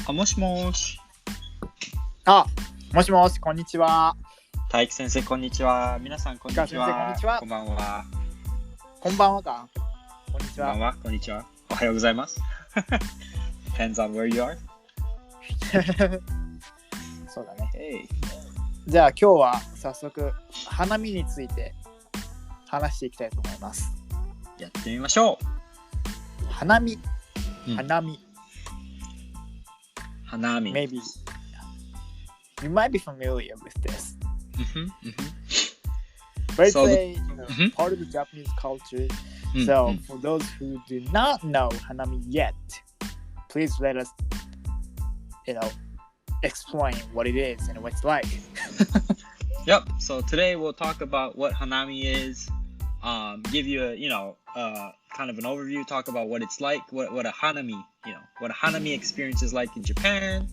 あ、もしもし。あ、もしもし、こんにちは。大輝先生、こんにちは。皆さん、こんにちは。先生こんにちはこんばんは。こんばんはか。こんにちは。こんばんは。こんにちは。おはようございます。Depends on where you are. そうだね。Hey. じゃあ今日は早速、花見について話していきたいと思います。やってみましょう。花見。うん、花見。花見。Maybe you might be familiar with this. But it's part of the Japanese culture. So for those who do not know Hanami yet, please let us, explain what it is and what it's like. Yep. So today we'll talk about what Hanami is, give you a, kind of an overview, talk about what it's like, what a Hanami, what a Hanami experience is like in Japan,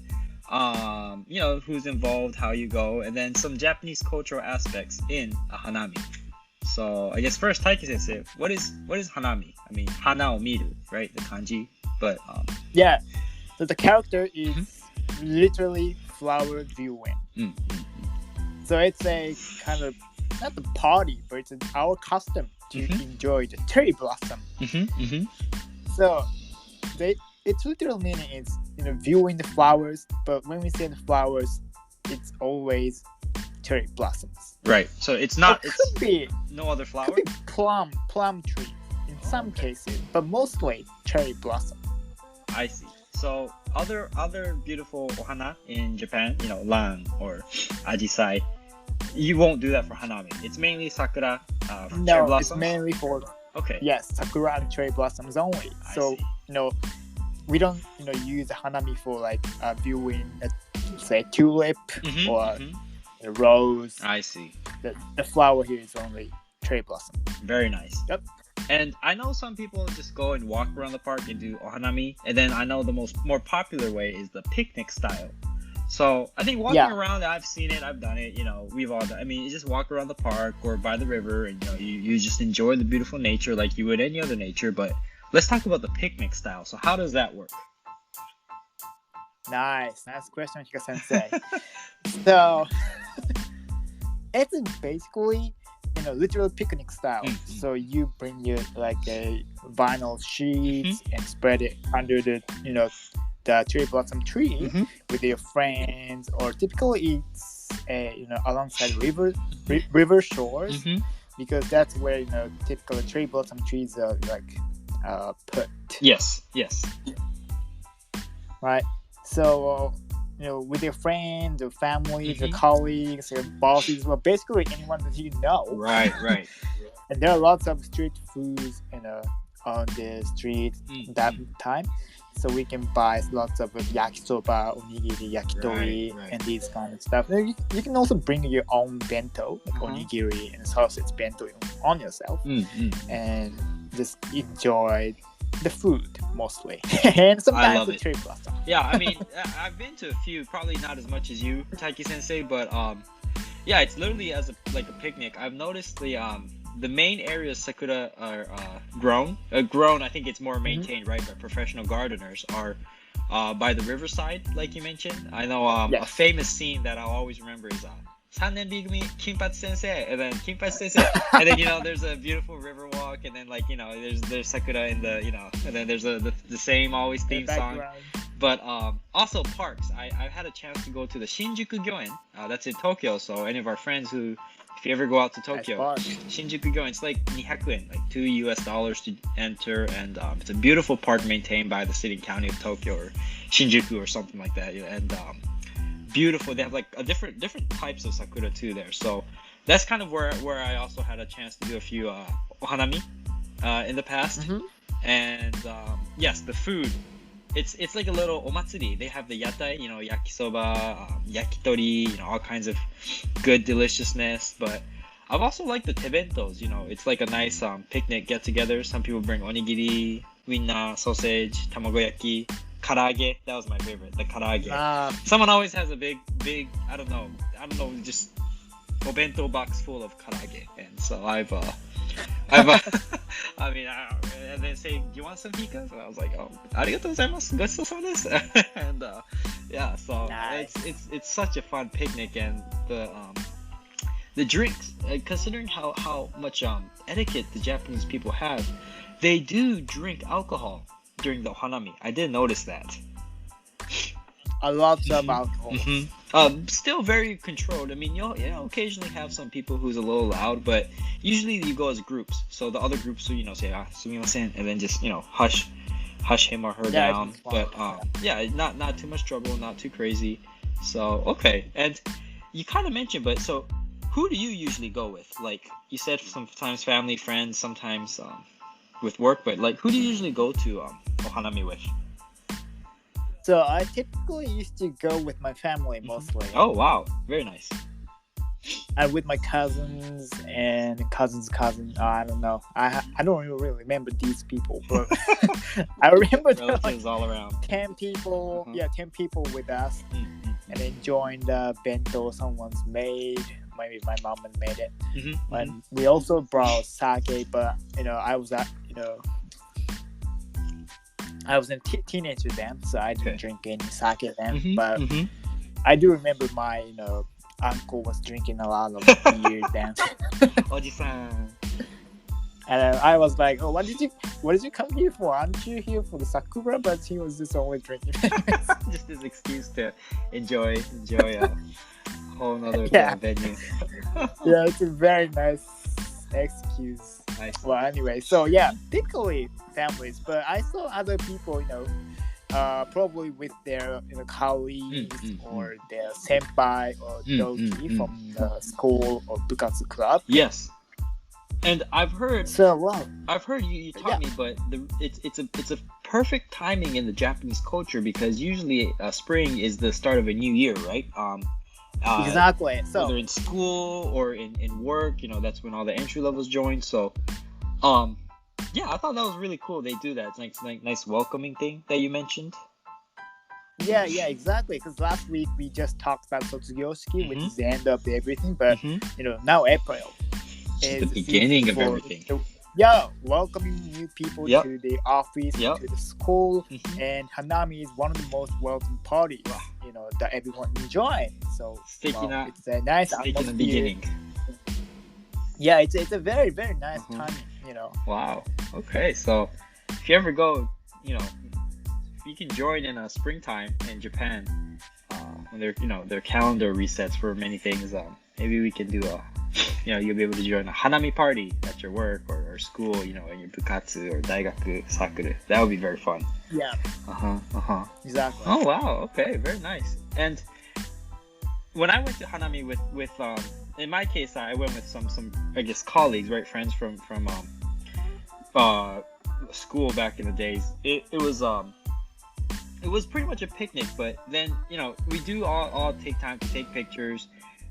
who's involved, how you go, and then some Japanese cultural aspects in a Hanami. So I guess first, Taiki sensei, what is Hanami? I mean, hana o miru, right? The kanji, but yeah. So the character is literally flower viewing. So it's a kind of not the party, but it's our custom to enjoy the cherry blossom. So its literal meaning is viewing the flowers, but when we say the flowers, it's always cherry blossoms. Right. So it's not. It could be no other flower. Could be plum tree in some cases, but mostly cherry blossom. I see. So other beautiful ohana in Japan, lan or ajisai, you won't do that for hanami. It's mainly sakura, cherry blossoms. It's mainly for sakura and cherry blossoms only. So we don't use hanami for like viewing, say tulip or a rose. I see. The flower here is only cherry blossom. Very nice. Yep. And I know some people just go and walk around the park and do ohanami, and then I know the more popular way is the picnic style. So I think walking around, I've seen it, I've done it. We've all done. I mean, you just walk around the park or by the river, and you just enjoy the beautiful nature like you would any other nature. But let's talk about the picnic style. So how does that work? Nice question, Hika-sensei. So it's basically literal picnic style. So you bring your like a vinyl sheets and spread it under the the cherry blossom tree with your friends, or typically it's alongside river shores because that's where typical cherry blossom trees are like put. Yes. Right. So with your friends or families or colleagues or bosses, well, basically anyone that you know. Right. And there are lots of street foods on the street that time. So we can buy lots of yakisoba, onigiri, yakitori, and these kind of stuff. You can also bring your own bento, like onigiri and sausage bento on yourself, and just enjoy the food mostly. And sometimes the cherry blossom. Yeah, I mean, I've been to a few, probably not as much as you, Taiki Sensei, but it's literally as a picnic. I've noticed the main areas sakura are grown. I think it's more maintained, right, by professional gardeners, are by the riverside, like you mentioned. I know a famous scene that I'll always remember is 3年 B 組 Kinpachi Sensei, and then Kinpachi Sensei, and then there's a beautiful river walk, and then there's sakura in the and then there's the same always theme song. But also parks. I've had a chance to go to the Shinjuku Gyoen. That's in Tokyo. So any of our friends if you ever go out to Tokyo, Shinjuku Gyoen, it's like 200 yen, like $2 to enter, and it's a beautiful park maintained by the city and county of Tokyo or Shinjuku or something like that, and beautiful. They have like a different types of sakura too there. So that's kind of where I also had a chance to do a few ohanami in the past. And yes, the food. It's like a little omatsuri. They have the yatai, yakisoba, yakitori, all kinds of good deliciousness. But I've also liked the tebentos. It's like a nice picnic get-together. Some people bring onigiri, winna, sausage, tamagoyaki, karaage. That was my favorite, the karaage. Someone always has a big, I don't know, just obento box full of karaage. And so I've I mean, and then say, "Do you want some pikas?" And I was like, "Oh, arigatou gozaimasu, gochitosou desu." And yeah, so Nice. it's such a fun picnic, and the drinks, considering how much etiquette the Japanese people have, they do drink alcohol during the hanami. I did notice that. A lot of alcohol. Still very controlled. I mean, you'll occasionally have some people who's a little loud, but usually you go as groups. So the other groups will, say, sumimasen, and then just, hush him or her Yeah, down. it's fine. But yeah, not too much trouble, not too crazy. So okay, and you kind of mentioned, but so who do you usually go with? Like you said, sometimes family, friends, sometimes with work, but like who do you usually go to ohanami with? So I typically used to go with my family mostly. Oh wow, very nice. And with my cousins and cousins' cousin. I don't know. I don't really remember these people, but I remember there were like Relatives all around. 10 people. Mhm. Yeah, 10 people with us, Mm-hmm. and enjoying the bento someone's made. Maybe my mom had made it. Mm-hmm. And we also brought sake, but I was I was a teenager then, so I didn't Okay. drink any sake then. Mhm, But mhm. I do remember my uncle was drinking a lot of beer then, Oji-san. and I was like, "Oh, what did you come here for? Aren't you here for the Sakura?" But he was just only drinking. Just this excuse to enjoy a whole nother Yeah. venue. Yeah, it's a very nice excuse. Nice. Well, anyway, so yeah, typically families, but I saw other people, probably with their colleagues or their senpai or doki from the school or bukatsu club. Yes. And I've heard So well, you taught me, but it's a perfect timing in the Japanese culture because usually spring is the start of a new year, right? exactly. So Whether in school or in work, that's when all the entry levels join. So, yeah, I thought that was really cool. They do that. It's like nice welcoming thing that you mentioned. yeah, exactly. Because last week we just talked about Sotsugyoshiki, which Mhm. is the end of everything. But Mhm. Now April Just is the beginning of season for everything. welcoming new people Yep. to the office, Yep. to the school, Mhm. and Hanami is one of the most welcome parties, Wow. that everyone enjoy. So Stikina- it's a nice Speaking of atmosphere. beginning. Yeah, it's a very very nice Mhm. timing. Wow. Okay, so if you ever go, if you can join in springtime in Japan, when their calendar resets for many things, maybe we can do you'll be able to join a hanami party at your work or school, in your bukatsu or daigaku sakura. That would be very fun. Yeah, exactly. Oh wow. Okay, very nice. And when I went to hanami with in my case, I went with some I guess colleagues, right, friends from school back in the days. It was pretty much a picnic, but then we do all take time to take pictures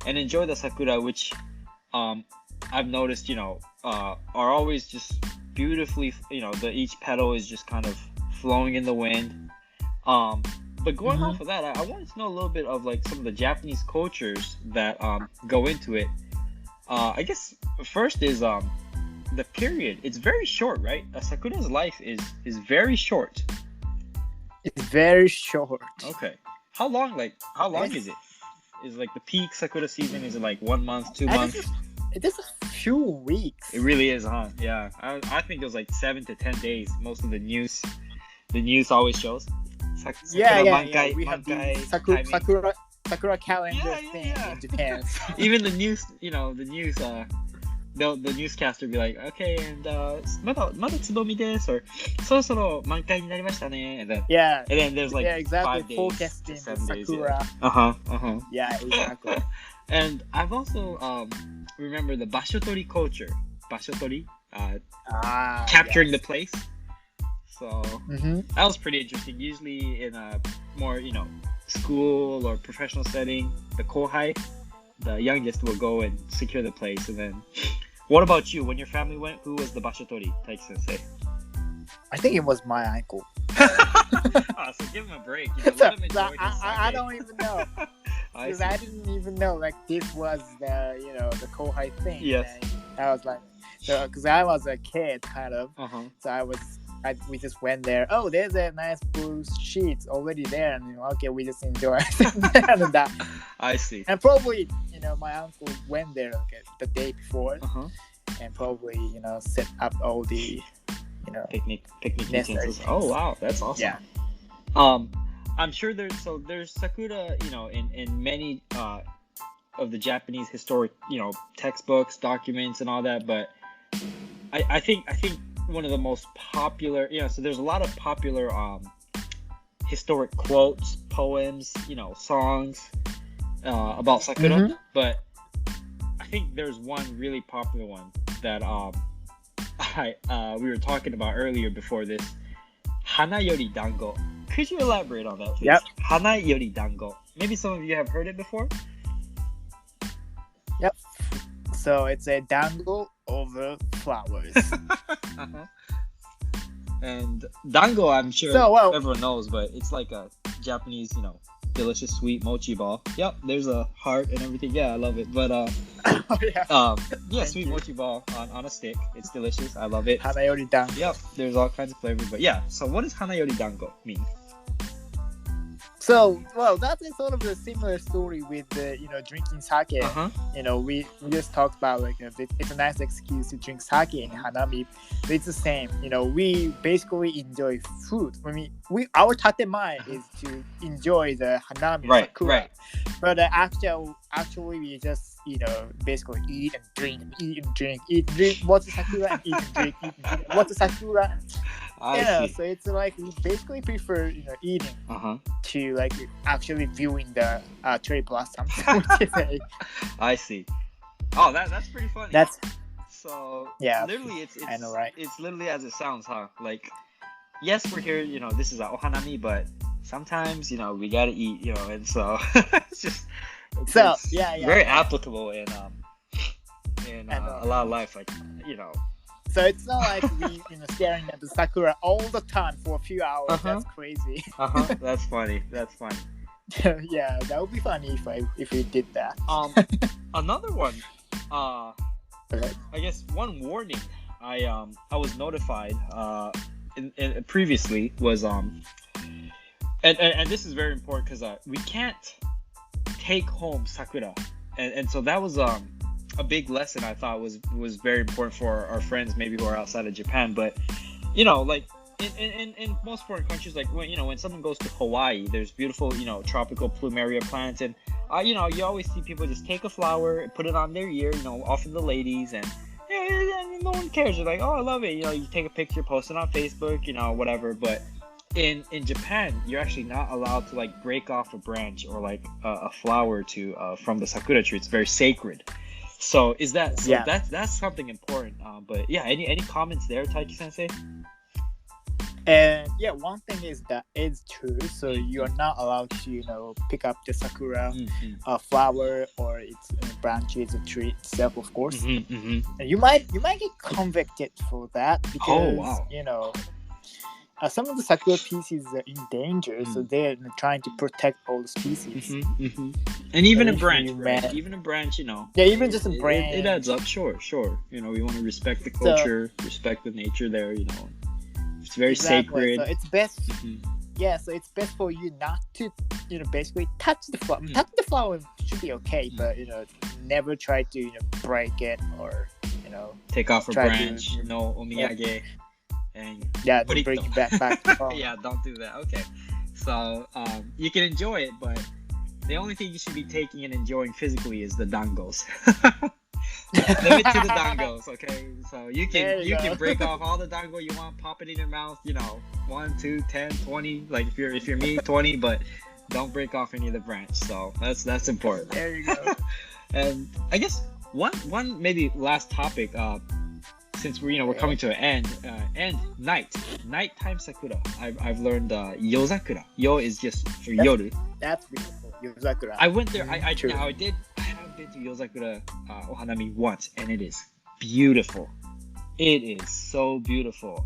and enjoy the sakura, which I've noticed are always just beautifully, each petal is just kind of flowing in the wind. But going off of that, I wanted to know a little bit of like some of the Japanese cultures that go into it. I guess first is the period. It's very short, right? Sakura's life is very short. It's very short. Okay. How long It's- is it? Is like the peak Sakura season? Is it like 1 month, 2 And months? It's just a few weeks. It really is, huh? Yeah. I think it was like 7 to 10 days. Most of the news always shows. Yeah. Mankai, We have the Mankai Sakura timing. calendar Yeah, thing yeah. in Japan. Even the news, the newscaster be like, okay, and まだつぼみです or そろそろ満開になりましたね and Yeah, then there's like yeah, exactly. 5 days Forecasting to the 7 days. Sakura. Yeah. Yeah, exactly. And I've also remember the bashotori culture. Bashotori, capturing the place. So that was pretty interesting. Usually in a more, school or professional setting, the kohai, the youngest, will go and secure the place. And then, what about you? When your family went, who was the bashotori, Taiki Sensei? I think it was my uncle. So give him a break. Let him enjoy his I sake. don't even know. Because see. I didn't even know like this was the the kohai thing. Yes. And I was like, So, because I was a kid, kind of, so we just went there. Oh, there's a nice blue sheet already there, and okay, we just enjoy and that. I see. And probably, my uncle went there the day before, and probably, set up all the, picnic utensils. Oh wow, that's awesome. Yeah. I'm sure there's sakura, in many of the Japanese historic, textbooks, documents, and all that. But I think one of the most popular, so there's a lot of popular historic quotes, poems, songs about sakura. But I think there's one really popular one that we were talking about earlier before this. Hana yori dango. Could you elaborate on that, please? Yep. Hana yori dango. Maybe some of you have heard it before. Yep. So it's a dango over flowers. And dango, I'm sure everyone knows, but it's like a Japanese, delicious sweet mochi ball. Yep, there's a heart and everything. Yeah, I love it. But sweet mochi ball on a stick. It's delicious. I love it. Hanayori dango. Yep, there's all kinds of flavors. But yeah, so what does hanayori dango mean? So, that's a sort of a similar story with drinking sake. We just talked about it's a nice excuse to drink sake in Hanami. But it's the same. We basically enjoy food. I mean, our tatemae is to enjoy the Hanami Sakura. Right. But actually we just basically eat and drink and eat and drink, what's a Sakura and eat and drink, what's a Sakura. So it's like we basically prefer eating to actually viewing the cherry blossoms. I see. Oh, that's pretty funny. So literally it's I know, right? It's literally as it sounds, huh? Like, yes, we're here. This is a ohanami, but sometimes we gotta eat. And so it's very applicable in a lot of life, So it's not like we staring at the sakura all the time for a few hours. That's crazy. That's funny. Yeah, that would be funny if we did that. Another one. I guess one warning I was notified in previously was and this is very important because we can't take home sakura, and so that was a big lesson I thought was very important for our friends maybe who are outside of Japan. But like in most foreign countries, like when someone goes to Hawaii, there's beautiful tropical plumeria plants, and you always see people just take a flower, put it on their ear, often the ladies, and no one cares. They're like, oh, I love it. You take a picture, post it on Facebook, whatever. But in Japan, you're actually not allowed to break off a branch or a flower from the sakura tree. It's very sacred. So that's something important. But yeah, any comments there, Taiki Sensei? And one thing is that it's true. So you are not allowed to pick up the sakura flower or its branches, the tree itself, of course. And you might get convicted for that because some of the sakura species are in danger, so they're trying to protect all the species. And even a branch, right? Even a branch, Yeah, even just a branch. It adds up. Sure. We want to respect the culture, respect the nature there. It's very sacred. So it's best. So it's best for you not to, basically touch the flower. Touch the flower should be okay, but never try to break it or take off a branch. No omiyage. And bring it back. Yeah, don't do that. Okay, so you can enjoy it, but the only thing you should be taking and enjoying physically is the dangos. Limit to the dangos, okay? So you can break off all the dango you want, pop it in your mouth. 1, 2, 10, 20. Like if you're me, 20, but don't break off any of the branch. So that's important. There you go. And I guess one maybe last topic. Since we're coming to an end, nighttime sakura. I've learned yozakura. Yo is just for yoru. That's beautiful. Yozakura. I went there. I have been to yozakura ohanami once, and it is beautiful. It is so beautiful.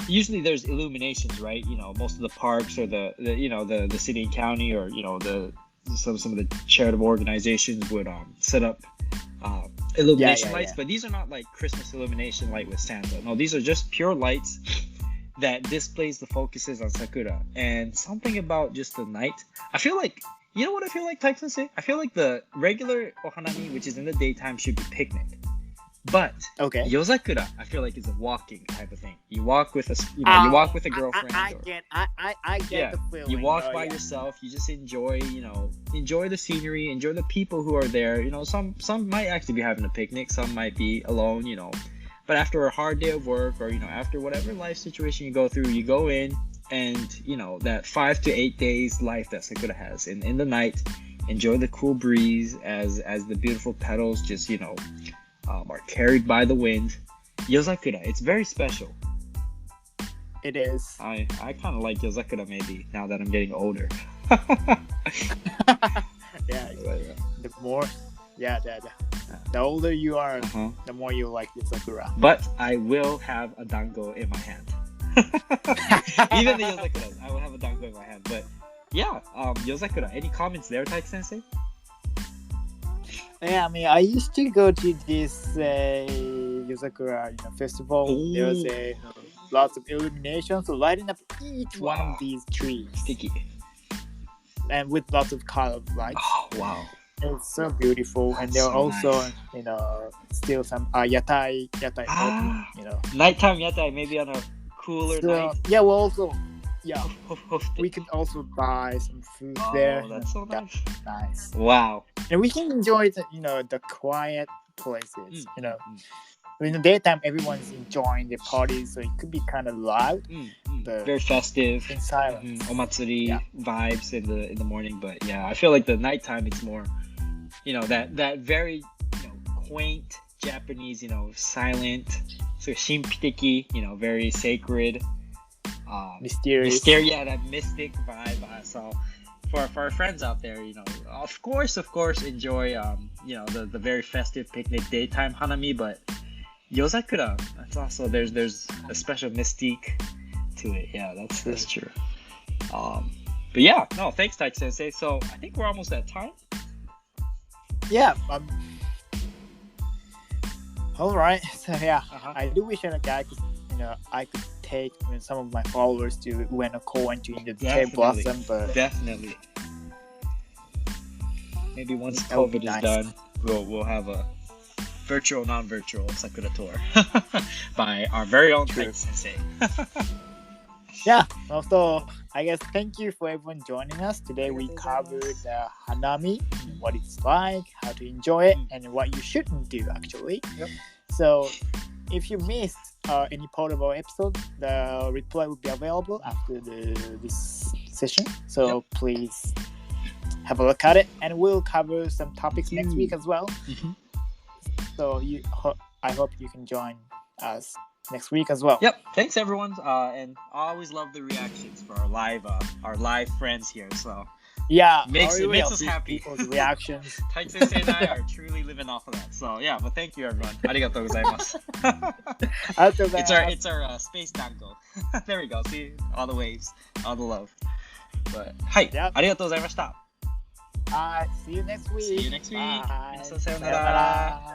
Usually there's illuminations, right? Most of the parks or the city and county or some of the charitable organizations would set up illumination yeah, lights, yeah. but these are not like Christmas illumination light with Santa. No, these are just pure lights that displays the focuses on Sakura. And something about just the night, I feel like, you know what I feel like, Type Sensei? I feel like the regular Ohanami, which is in the daytime, should be picnic. But Okay. Yozakura, I feel like is a walking type of thing. You walk with you walk with a girlfriend. I or, get yeah, the feeling. you walk by yeah. yourself. You just enjoy, enjoy the scenery, enjoy the people who are there. Some might actually be having a picnic. Some might be alone. But after a hard day of work, or after whatever life situation you go through, you go in and that 5 to 8 days life that Sakura has in the night. Enjoy the cool breeze as the beautiful petals just are carried by the wind. Yozakura, it's very special. It is. I kind of like Yozakura maybe now that I'm getting older. Yeah. The more, the older you are, the more you like the Sakura. But I will have a dango in my hand. Even the Yozakura, I will have a dango in my hand. But yeah, Yozakura, any comments there, Taiki Sensei? Yeah, I mean, I used to go to this Yozakura festival. Ooh. There was lots of illuminations lighting up each one of these trees, Sticky. and with lots of colored lights. Oh wow! It's so beautiful, and there are so also nice. Still some yatai open, Nighttime yatai, maybe on a cooler night. Yeah, well, also we can also buy some food there. That's so nice. Nice. Wow. And we can enjoy the quiet places. In the daytime, everyone's enjoying their parties, so it could be kind of loud. But very festive. in silence. Omatsuri vibes in the morning, but yeah, I feel like the nighttime it's more, that very quaint Japanese, silent, so shinpiteki, very sacred. Mysterious. That mystic vibe. So for our friends out there, of course enjoy the very festive picnic daytime hanami, but Yozakura, that's also there's a special mystique to it. Yeah, that's true. But yeah, no, thanks Taiki Sensei. So I think we're almost at time. Yeah. All right. So yeah, I do wish that I could take some of my followers to Ueno and to the cherry blossom, but definitely. Maybe once COVID is done, we'll have a virtual, non-virtual Sakura tour by our very own Taiki Sensei. Yeah. Also, I guess thank you for everyone joining us today. We covered Hanami, what it's like, how to enjoy it, and what you shouldn't do actually. Yep. So if you missed any part of our episode, the replay will be available after this session. So please have a look at it, and we'll cover some topics next week as well. So I hope you can join us next week as well. Yep. Thanks everyone, and I always love the reactions for our live friends here. So yeah, it makes us happy. People's reactions. Taiki Sensei and I are truly living off of that. So yeah, but thank you everyone. Arigatou gozaimasu. It's our space dango. There we go. See all the waves, all the love. But arigatou gozaimashita. See you next week. Bye. さよなら。さよなら。